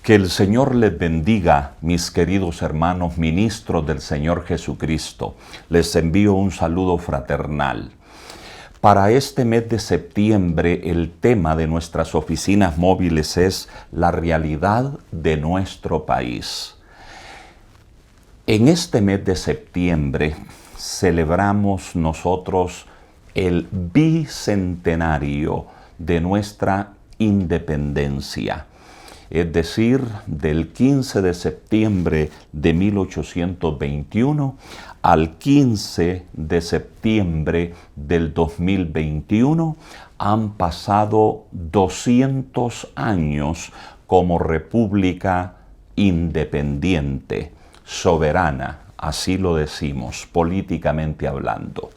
Que el Señor les bendiga, mis queridos hermanos ministros del Señor Jesucristo. Les envío un saludo fraternal. Para este mes de septiembre, el tema de nuestras oficinas móviles es la realidad de nuestro país. En este mes de septiembre celebramos nosotros el bicentenario de nuestra independencia. Es decir, del 15 de septiembre de 1821 al 15 de septiembre del 2021 han pasado 200 años como república independiente, soberana, así lo decimos, políticamente hablando.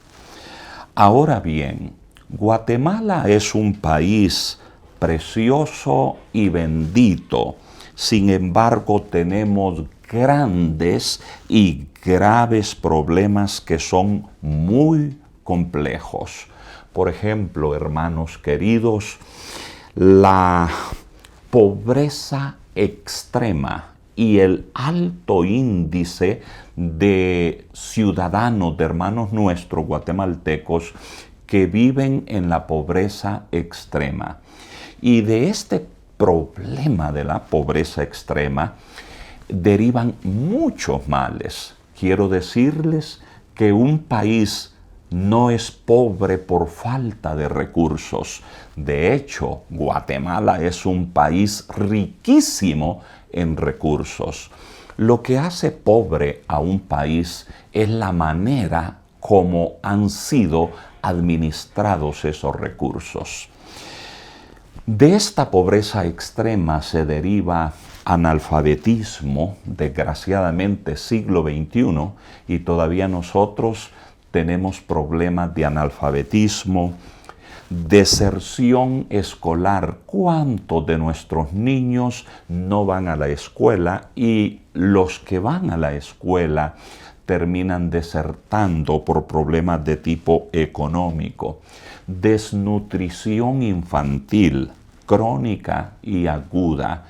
Ahora bien, Guatemala es un país precioso y bendito. Sin embargo, tenemos grandes y graves problemas que son muy complejos. Por ejemplo, hermanos queridos, la pobreza extrema y el alto índice de ciudadanos, de hermanos nuestros guatemaltecos, que viven en la pobreza extrema. Y de este problema de la pobreza extrema derivan muchos males. Quiero decirles que un país no es pobre por falta de recursos. De hecho, Guatemala es un país riquísimo en recursos. Lo que hace pobre a un país es la manera como han sido administrados esos recursos. De esta pobreza extrema se deriva analfabetismo, desgraciadamente siglo XXI, y todavía nosotros tenemos problemas de analfabetismo, deserción escolar. ¿Cuántos de nuestros niños no van a la escuela? Y los que van a la escuela terminan desertando por problemas de tipo económico. Desnutrición infantil, crónica y aguda.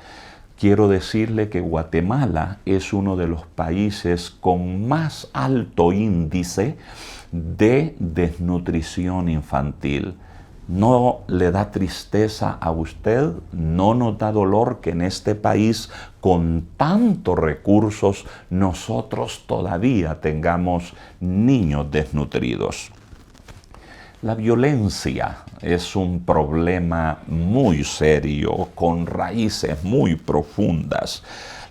Quiero decirle que Guatemala es uno de los países con más alto índice de desnutrición infantil. ¿No le da tristeza a usted? ¿No nos da dolor que en este país con tantos recursos nosotros todavía tengamos niños desnutridos? La violencia es un problema muy serio, con raíces muy profundas.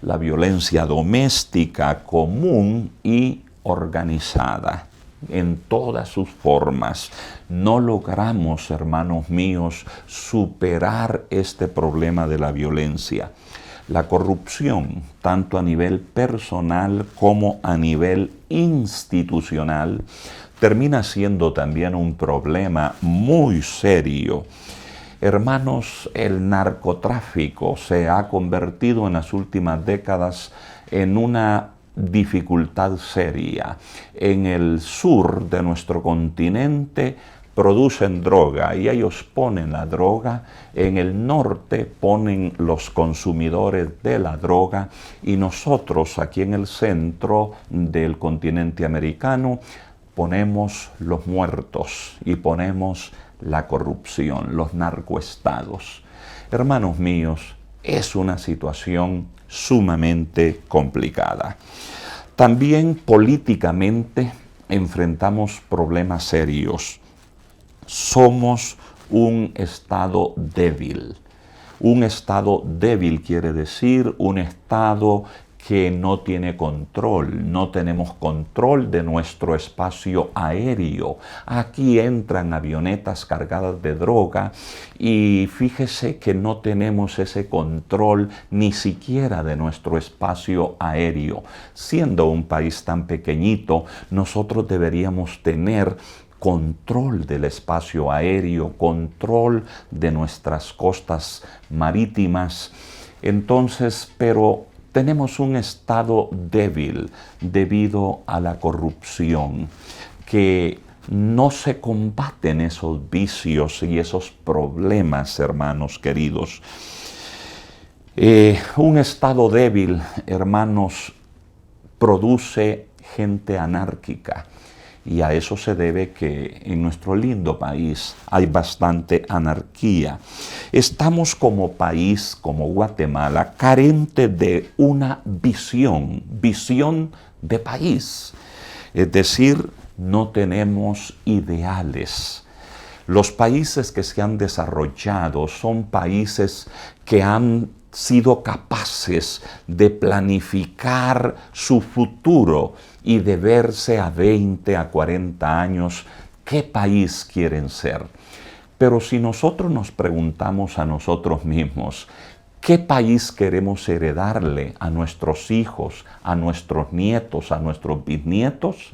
La violencia doméstica común y organizada en todas sus formas. No logramos, hermanos míos, superar este problema de la violencia. La corrupción, tanto a nivel personal como a nivel institucional, termina siendo también un problema muy serio. Hermanos, el narcotráfico se ha convertido en las últimas décadas en una dificultad seria. En el sur de nuestro continente producen droga y ellos ponen la droga, en el norte ponen los consumidores de la droga y nosotros aquí en el centro del continente americano ponemos los muertos y ponemos la corrupción, los narcoestados. Hermanos míos, es una situación sumamente complicada. También políticamente enfrentamos problemas serios. Somos un Estado débil. Un Estado débil quiere decir un Estado que no tiene control, no tenemos control de nuestro espacio aéreo. Aquí entran avionetas cargadas de droga y fíjese que no tenemos ese control ni siquiera de nuestro espacio aéreo. Siendo un país tan pequeñito, nosotros deberíamos tener control del espacio aéreo, control de nuestras costas marítimas. Entonces, pero tenemos un Estado débil debido a la corrupción, que no se combaten esos vicios y esos problemas, hermanos queridos. Un estado débil, hermanos, produce gente anárquica. Y a eso se debe que en nuestro lindo país hay bastante anarquía. Estamos como país, como Guatemala, carentes de una visión de país. Es decir, no tenemos ideales. Los países que se han desarrollado son países que han sido capaces de planificar su futuro y de verse a 20, a 40 años qué país quieren ser. Pero si nosotros nos preguntamos a nosotros mismos, ¿qué país queremos heredarle a nuestros hijos, a nuestros nietos, a nuestros bisnietos?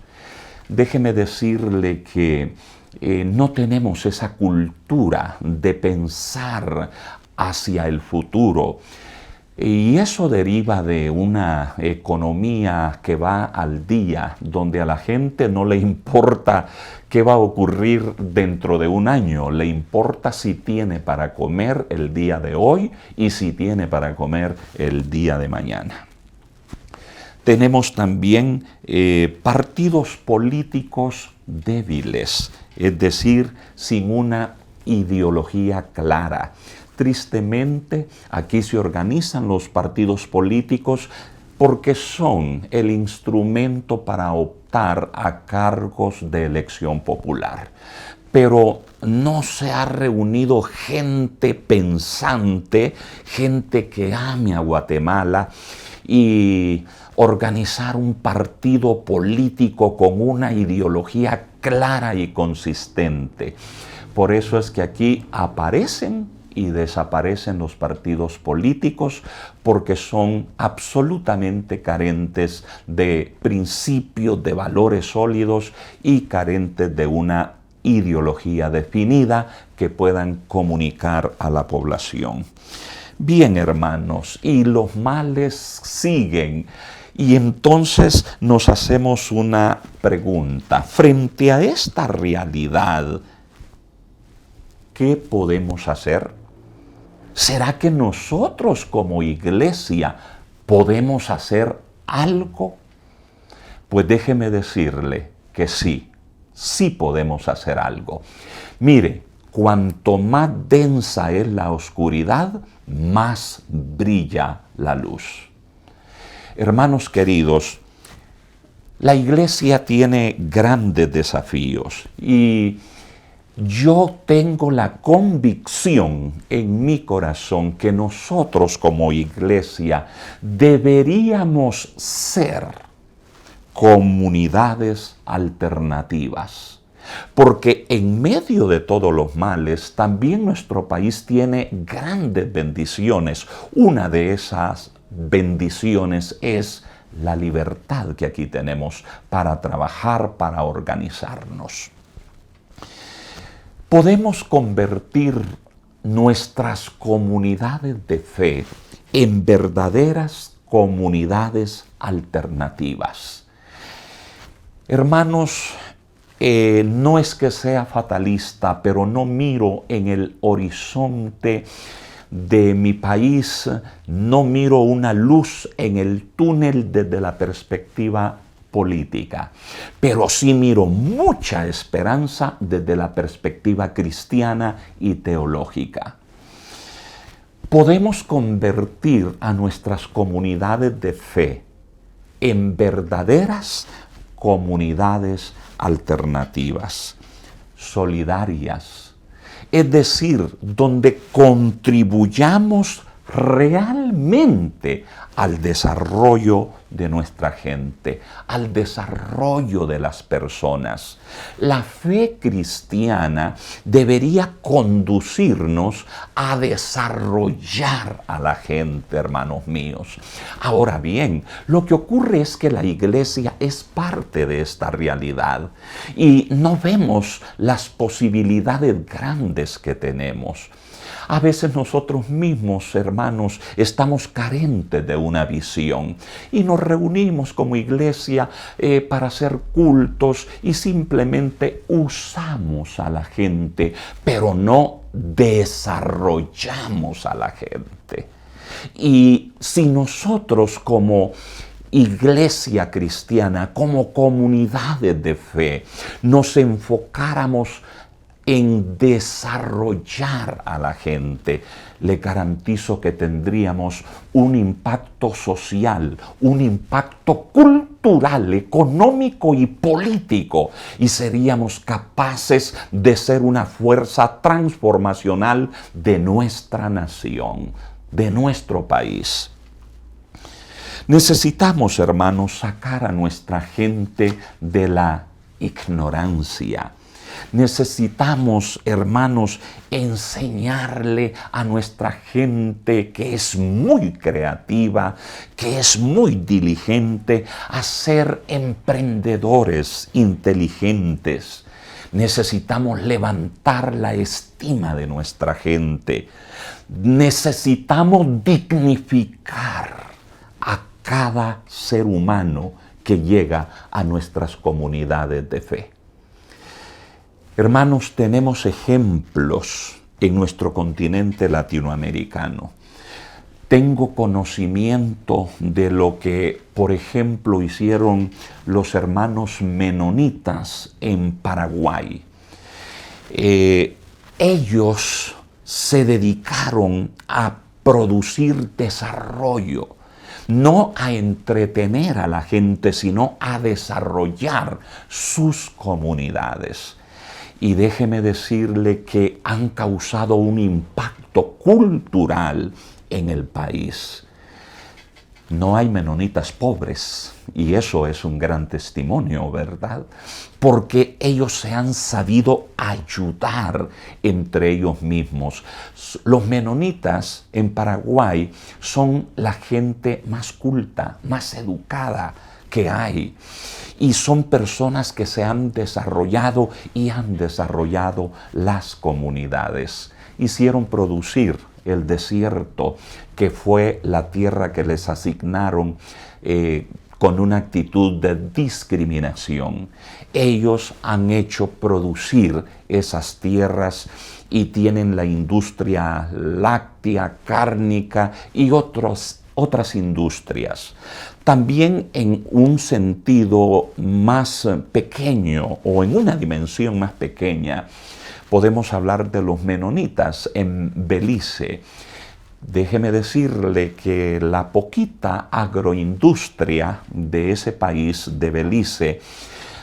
Déjeme decirle que no tenemos esa cultura de pensar hacia el futuro. Y eso deriva de una economía que va al día, donde a la gente no le importa qué va a ocurrir dentro de un año, le importa si tiene para comer el día de hoy y si tiene para comer el día de mañana. Tenemos también partidos políticos débiles, es decir, sin una ideología clara. Tristemente, aquí se organizan los partidos políticos porque son el instrumento para optar a cargos de elección popular. Pero no se ha reunido gente pensante, gente que ame a Guatemala y organizar un partido político con una ideología clara y consistente. Por eso es que aquí aparecen y desaparecen los partidos políticos porque son absolutamente carentes de principios, de valores sólidos y carentes de una ideología definida que puedan comunicar a la población. Bien, hermanos, y los males siguen. Y entonces nos hacemos una pregunta. Frente a esta realidad, ¿qué podemos hacer? ¿Será que nosotros como iglesia podemos hacer algo? Pues déjeme decirle que sí podemos hacer algo. Mire, cuanto más densa es la oscuridad, más brilla la luz. Hermanos queridos, la iglesia tiene grandes desafíos y yo tengo la convicción en mi corazón que nosotros como iglesia deberíamos ser comunidades alternativas. Porque en medio de todos los males, también nuestro país tiene grandes bendiciones. Una de esas bendiciones es la libertad que aquí tenemos para trabajar, para organizarnos. Podemos convertir nuestras comunidades de fe en verdaderas comunidades alternativas. Hermanos, no es que sea fatalista, pero no miro en el horizonte de mi país, no miro una luz en el túnel desde la perspectiva política, pero sí miro mucha esperanza desde la perspectiva cristiana y teológica. Podemos convertir a nuestras comunidades de fe en verdaderas comunidades alternativas, solidarias, es decir, donde contribuyamos realmente al desarrollo de nuestra gente, al desarrollo de las personas. La fe cristiana debería conducirnos a desarrollar a la gente, hermanos míos. Ahora bien, lo que ocurre es que la iglesia es parte de esta realidad y no vemos las posibilidades grandes que tenemos. A veces nosotros mismos, hermanos, estamos carentes de una visión y nos reunimos como iglesia para hacer cultos y simplemente usamos a la gente, pero no desarrollamos a la gente. Y si nosotros como iglesia cristiana, como comunidades de fe, nos enfocáramos en desarrollar a la gente, le garantizo que tendríamos un impacto social, un impacto cultural, económico y político, y seríamos capaces de ser una fuerza transformacional de nuestra nación, de nuestro país. Necesitamos, hermanos, sacar a nuestra gente de la ignorancia. Necesitamos, hermanos, enseñarle a nuestra gente que es muy creativa, que es muy diligente, a ser emprendedores inteligentes. Necesitamos levantar la estima de nuestra gente. Necesitamos dignificar a cada ser humano que llega a nuestras comunidades de fe. Hermanos, tenemos ejemplos en nuestro continente latinoamericano. Tengo conocimiento de lo que, por ejemplo, hicieron los hermanos menonitas en Paraguay. Ellos se dedicaron a producir desarrollo, no a entretener a la gente, sino a desarrollar sus comunidades. Y déjeme decirle que han causado un impacto cultural en el país. No hay menonitas pobres, y eso es un gran testimonio, ¿verdad? Porque ellos se han sabido ayudar entre ellos mismos. Los menonitas en Paraguay son la gente más culta, más educada que hay. Y son personas que se han desarrollado y han desarrollado las comunidades. Hicieron producir el desierto, que fue la tierra que les asignaron con una actitud de discriminación. Ellos han hecho producir esas tierras y tienen la industria láctea, cárnica y otras industrias. También en un sentido más pequeño o en una dimensión más pequeña, podemos hablar de los menonitas en Belice. Déjeme decirle que la poquita agroindustria de ese país, de Belice,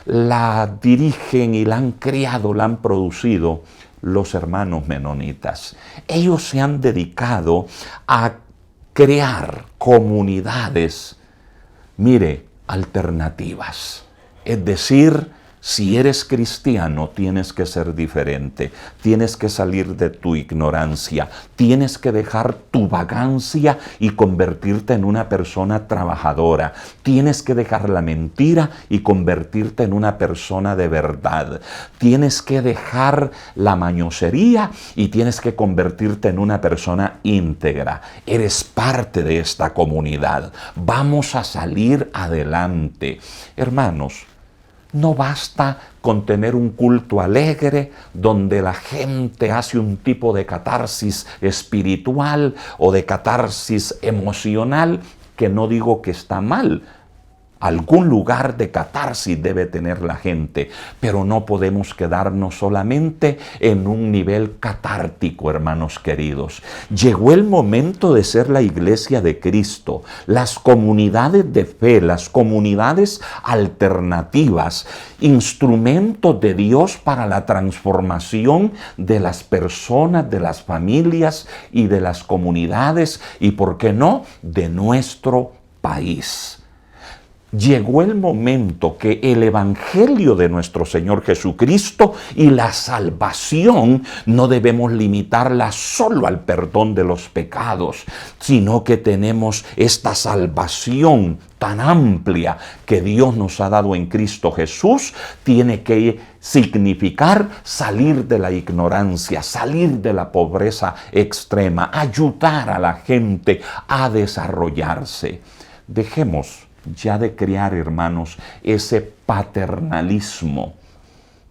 la dirigen y la han criado, la han producido los hermanos menonitas. Ellos se han dedicado a crear comunidades, mire, alternativas. Es decir, si eres cristiano, tienes que ser diferente, tienes que salir de tu ignorancia, tienes que dejar tu vagancia y convertirte en una persona trabajadora, tienes que dejar la mentira y convertirte en una persona de verdad, tienes que dejar la mañosería y tienes que convertirte en una persona íntegra. Eres parte de esta comunidad, vamos a salir adelante. Hermanos, no basta con tener un culto alegre donde la gente hace un tipo de catarsis espiritual o de catarsis emocional, que no digo que está mal. Algún lugar de catarsis debe tener la gente, pero no podemos quedarnos solamente en un nivel catártico, hermanos queridos. Llegó el momento de ser la iglesia de Cristo, las comunidades de fe, las comunidades alternativas, instrumentos de Dios para la transformación de las personas, de las familias y de las comunidades y, ¿por qué no?, de nuestro país. Llegó el momento que el Evangelio de nuestro Señor Jesucristo y la salvación no debemos limitarla solo al perdón de los pecados, sino que tenemos esta salvación tan amplia que Dios nos ha dado en Cristo Jesús, tiene que significar salir de la ignorancia, salir de la pobreza extrema, ayudar a la gente a desarrollarse. Dejemos ya de crear, hermanos, ese paternalismo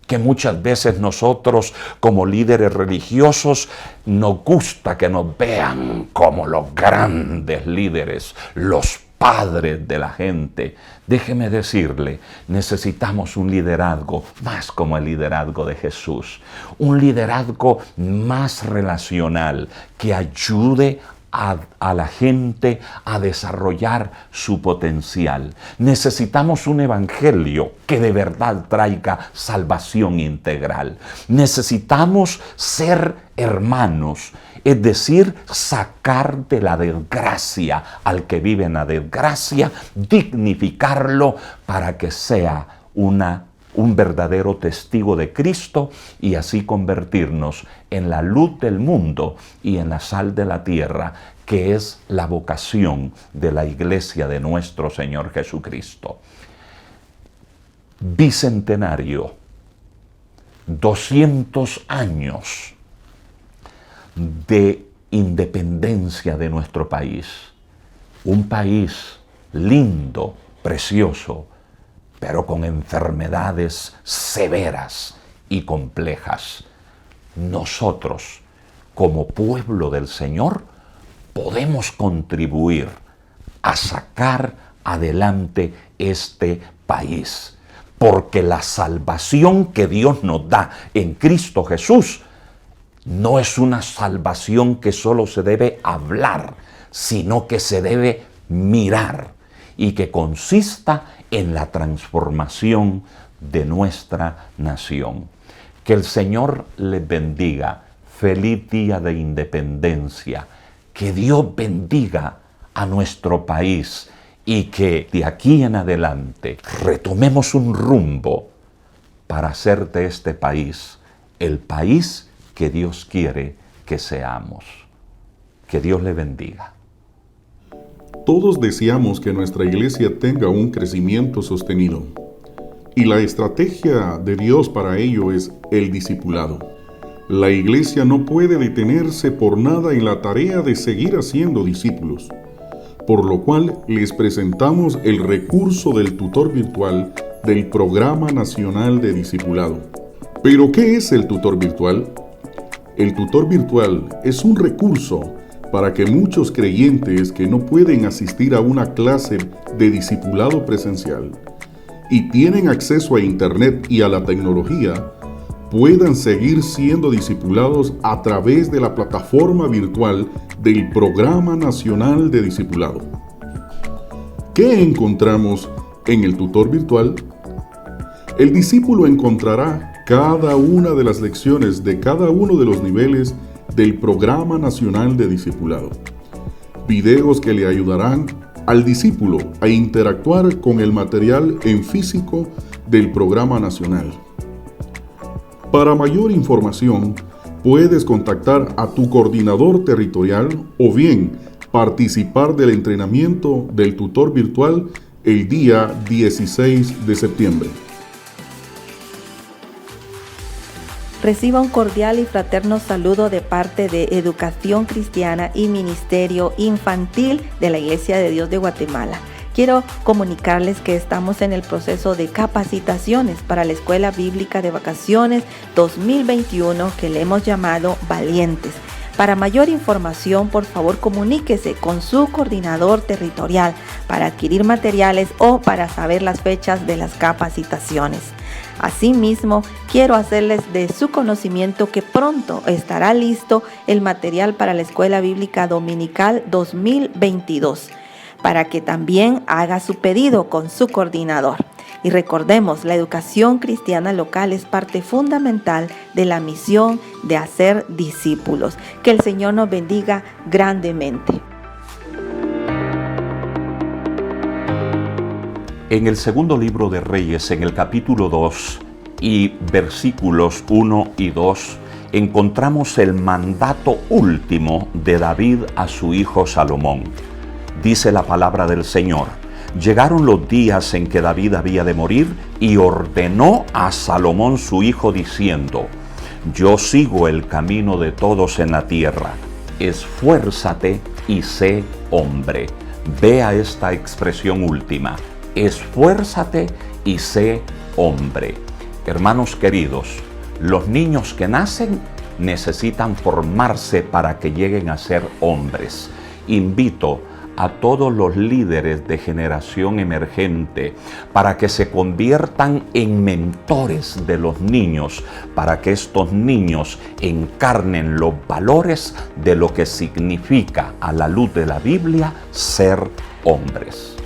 que muchas veces nosotros como líderes religiosos nos gusta que nos vean como los grandes líderes, los padres de la gente. Déjeme decirle, necesitamos un liderazgo más como el liderazgo de Jesús, un liderazgo más relacional que ayude a la gente a desarrollar su potencial. Necesitamos un evangelio que de verdad traiga salvación integral. Necesitamos ser hermanos, es decir, sacar de la desgracia al que vive en la desgracia, dignificarlo para que sea un verdadero testigo de Cristo y así convertirnos en la luz del mundo y en la sal de la tierra, que es la vocación de la iglesia de nuestro Señor Jesucristo. Bicentenario, 200 años de independencia de nuestro país. Un país lindo, precioso, pero con enfermedades severas y complejas. Nosotros, como pueblo del Señor, podemos contribuir a sacar adelante este país, porque la salvación que Dios nos da en Cristo Jesús no es una salvación que solo se debe hablar, sino que se debe mirar y que consista en la transformación de nuestra nación. Que el Señor les bendiga. Feliz día de independencia. Que Dios bendiga a nuestro país y que de aquí en adelante retomemos un rumbo para hacer de este país el país que Dios quiere que seamos. Que Dios le bendiga. Todos deseamos que nuestra iglesia tenga un crecimiento sostenido. Y la estrategia de Dios para ello es el discipulado. La iglesia no puede detenerse por nada en la tarea de seguir haciendo discípulos, por lo cual les presentamos el recurso del tutor virtual del Programa Nacional de Discipulado. ¿Pero qué es el tutor virtual? El tutor virtual es un recurso para que muchos creyentes que no pueden asistir a una clase de discipulado presencial y tienen acceso a Internet y a la tecnología, puedan seguir siendo discipulados a través de la plataforma virtual del Programa Nacional de Discipulado. ¿Qué encontramos en el tutor virtual? El discípulo encontrará cada una de las lecciones de cada uno de los niveles del Programa Nacional de Discipulado. Videos que le ayudarán al discípulo a interactuar con el material en físico del Programa Nacional. Para mayor información, puedes contactar a tu coordinador territorial o bien participar del entrenamiento del tutor virtual el día 16 de septiembre. Reciba un cordial y fraterno saludo de parte de Educación Cristiana y Ministerio Infantil de la Iglesia de Dios de Guatemala. Quiero comunicarles que estamos en el proceso de capacitaciones para la Escuela Bíblica de Vacaciones 2021 que le hemos llamado Valientes. Para mayor información, por favor, comuníquese con su coordinador territorial para adquirir materiales o para saber las fechas de las capacitaciones. Asimismo, quiero hacerles de su conocimiento que pronto estará listo el material para la Escuela Bíblica Dominical 2022, para que también haga su pedido con su coordinador. Y recordemos, la educación cristiana local es parte fundamental de la misión de hacer discípulos. Que el Señor nos bendiga grandemente. En el segundo libro de Reyes, en el capítulo 2 y versículos 1 y 2, encontramos el mandato último de David a su hijo Salomón. Dice la palabra del Señor: llegaron los días en que David había de morir y ordenó a Salomón su hijo diciendo: yo sigo el camino de todos en la tierra, esfuérzate y sé hombre. Vea esta expresión última: esfuérzate y sé hombre. Hermanos queridos, los niños que nacen necesitan formarse para que lleguen a ser hombres. Invito a todos los líderes de generación emergente para que se conviertan en mentores de los niños, para que estos niños encarnen los valores de lo que significa a la luz de la Biblia ser hombres.